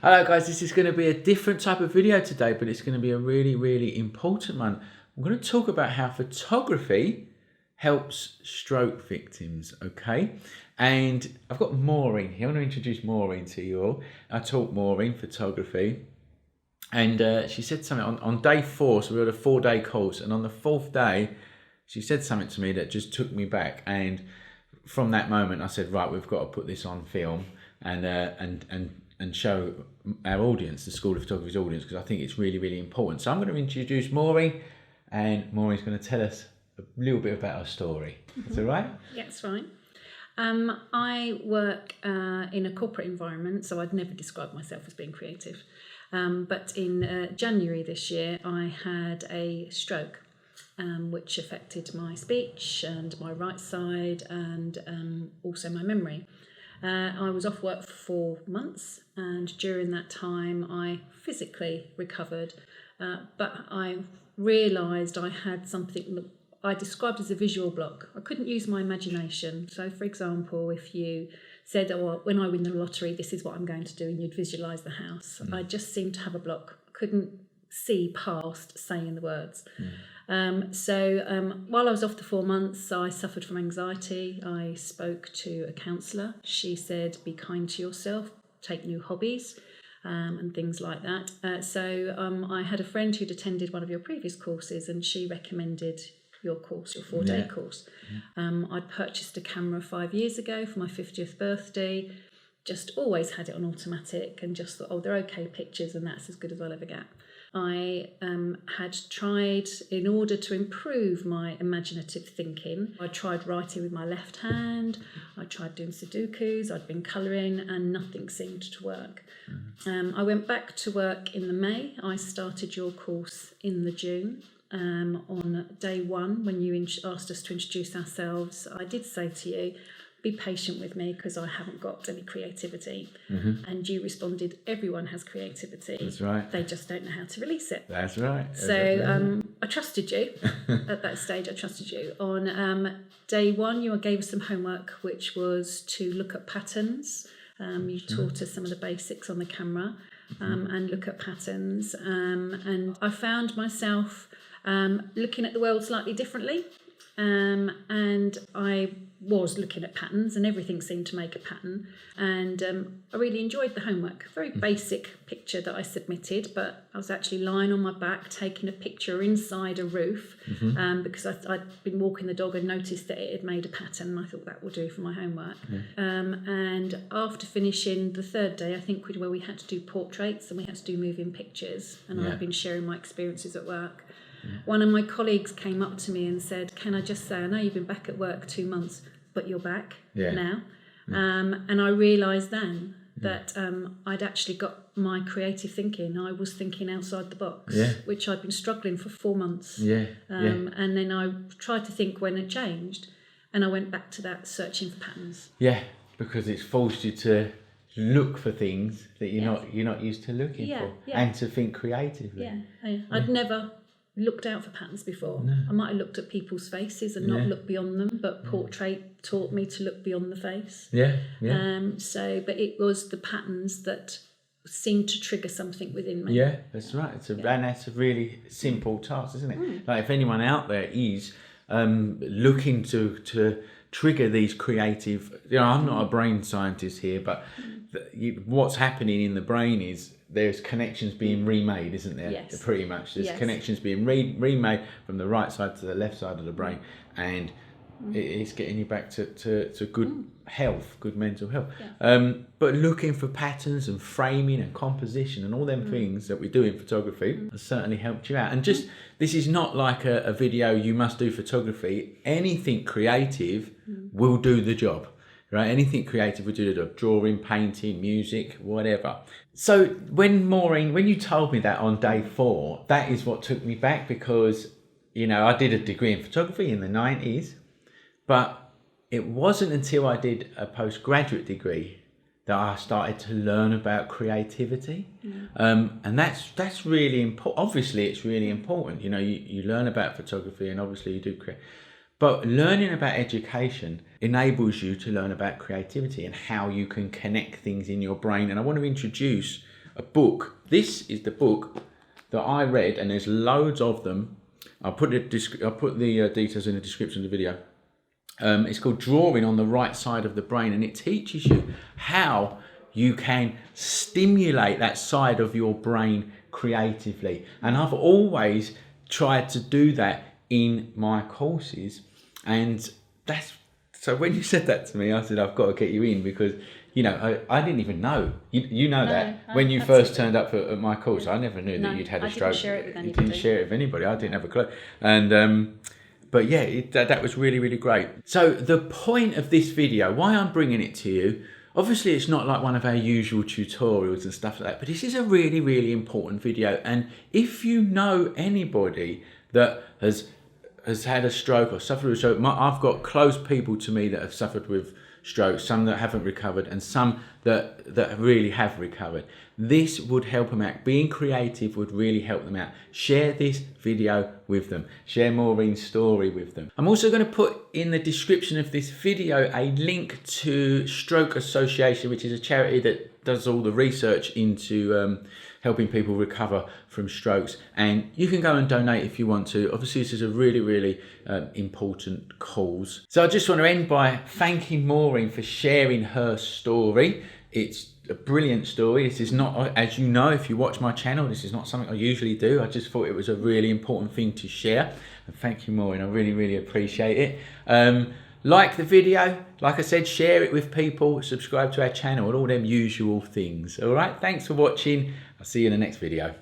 Hello guys, this is going to be a different type of video today, but it's going to be a really, really important one. I'm going to talk about how photography helps stroke victims, okay? And I've got Maureen here. I want to introduce Maureen to you all. I taught Maureen photography, and she said something on day 4, so we had a 4-day course, and on the 4th day, she said something to me that just took me back, and from that moment I said, right, we've got to put this on film and show our audience, the School of Photography's audience, because I think it's really, really important. So I'm going to introduce Maureen, and Maureen's going to tell us a little bit about her story. Is that right? Yeah, that's right. I work in a corporate environment, so I'd never describe myself as being creative. But in January this year, I had a stroke, which affected my speech and my right side and also my memory. I was off work for 4 months, and during that time I physically recovered, but I realised I had something that I described as a visual block. I couldn't use my imagination. So for example, if you said, oh, well, when I win the lottery, this is what I'm going to do, and you'd visualise the house, I just seemed to have a block. I couldn't see past saying the words. So while I was off the 4 months, I suffered from anxiety. I spoke to a counsellor. She said, be kind to yourself, take new hobbies, and things like that. So I had a friend who'd attended one of your previous courses, and she recommended your course, your 4-day course. I'd purchased a camera 5 years ago for my 50th birthday, just always had it on automatic and just thought, oh, they're okay pictures and that's as good as I'll ever get. I had tried, in order to improve my imaginative thinking, I tried writing with my left hand, I tried doing Sudokus, I'd been colouring, and nothing seemed to work. I went back to work in the May. I started your course in the June. On day 1, when you asked us to introduce ourselves, I did say to you, be patient with me because I haven't got any creativity. And you responded, everyone has creativity. That's right. They just don't know how to release it. That's right. So I trusted you at that stage. I trusted you. On day 1, you gave us some homework, which was to look at patterns. You taught us some of the basics on the camera and look at patterns. And I found myself looking at the world slightly differently. And I was looking at patterns, and everything seemed to make a pattern, and I really enjoyed the homework. Very basic picture that I submitted, but I was actually lying on my back taking a picture inside a roof because I'd been walking the dog and noticed that it had made a pattern, and I thought that will do for my homework. And after finishing the 3rd day, I think where we had to do portraits and we had to do moving pictures, and I'd been sharing my experiences at work. One of my colleagues came up to me and said, can I just say, I know you've been back at work 2 months, but you're back now. And I realised then that I'd actually got my creative thinking. I was thinking outside the box, which I'd been struggling for 4 months. And then I tried to think when it changed, and I went back to that searching for patterns. Yeah, because it's forced you to look for things that you're not used to looking for, and to think creatively. I'd never looked out for patterns before. I might have looked at people's faces and not looked beyond them, but portrait taught me to look beyond the face. But it was the patterns that seemed to trigger something within me. Yeah, that's right. And that's a really simple task, isn't it? Like if anyone out there is looking to trigger these creative, I'm not a brain scientist here, but what's happening in the brain is there's connections being remade, isn't there? Yes. Pretty much. There's connections being remade from the right side to the left side of the brain, and it's getting you back to good health, good mental health. But looking for patterns and framing and composition and all them things that we do in photography has certainly helped you out. And just, this is not like a video, you must do photography. Anything creative will do the job. Right, anything creative we do, drawing, painting, music, whatever. So when you told me that on day 4, that is what took me back, because I did a degree in photography in the 90s, but it wasn't until I did a postgraduate degree that I started to learn about creativity. And that's really important. Obviously, it's really important. You learn about photography, and obviously you do create. But learning about education enables you to learn about creativity and how you can connect things in your brain. And I want to introduce a book. This is the book that I read, and there's loads of them. I'll put the details in the description of the video. It's called Drawing on the Right Side of the Brain, and it teaches you how you can stimulate that side of your brain creatively. And I've always tried to do that in my courses, and so when you said that to me, I said, I've got to get you in, because I didn't even know. You know that when you first turned up at my course, I never knew that you'd had a stroke. I didn't share it with anybody. You didn't share it with anybody. I didn't have a clue. And but yeah, that was really, really great. So the point of this video, why I'm bringing it to you, obviously it's not like one of our usual tutorials and stuff like that, but this is a really, really important video. And if you know anybody that has had a stroke or suffered with a stroke, I've got close people to me that have suffered with strokes, some that haven't recovered, and some that really have recovered. This would help them out. Being creative would really help them out. Share this video with them. Share Maureen's story with them. I'm also going to put in the description of this video a link to Stroke Association, which is a charity that does all the research into helping people recover from strokes, and you can go and donate if you want to. Obviously this is a really, really important cause. So I just want to end by thanking Maureen for sharing her story. It's a brilliant story. This is not, as you know, if you watch my channel, this is not something I usually do. I just thought it was a really important thing to share, and thank you, Maureen. I really, really appreciate it. Like the video, like I said, share it with people, subscribe to our channel, and all them usual things. All right, thanks for watching. I'll see you in the next video.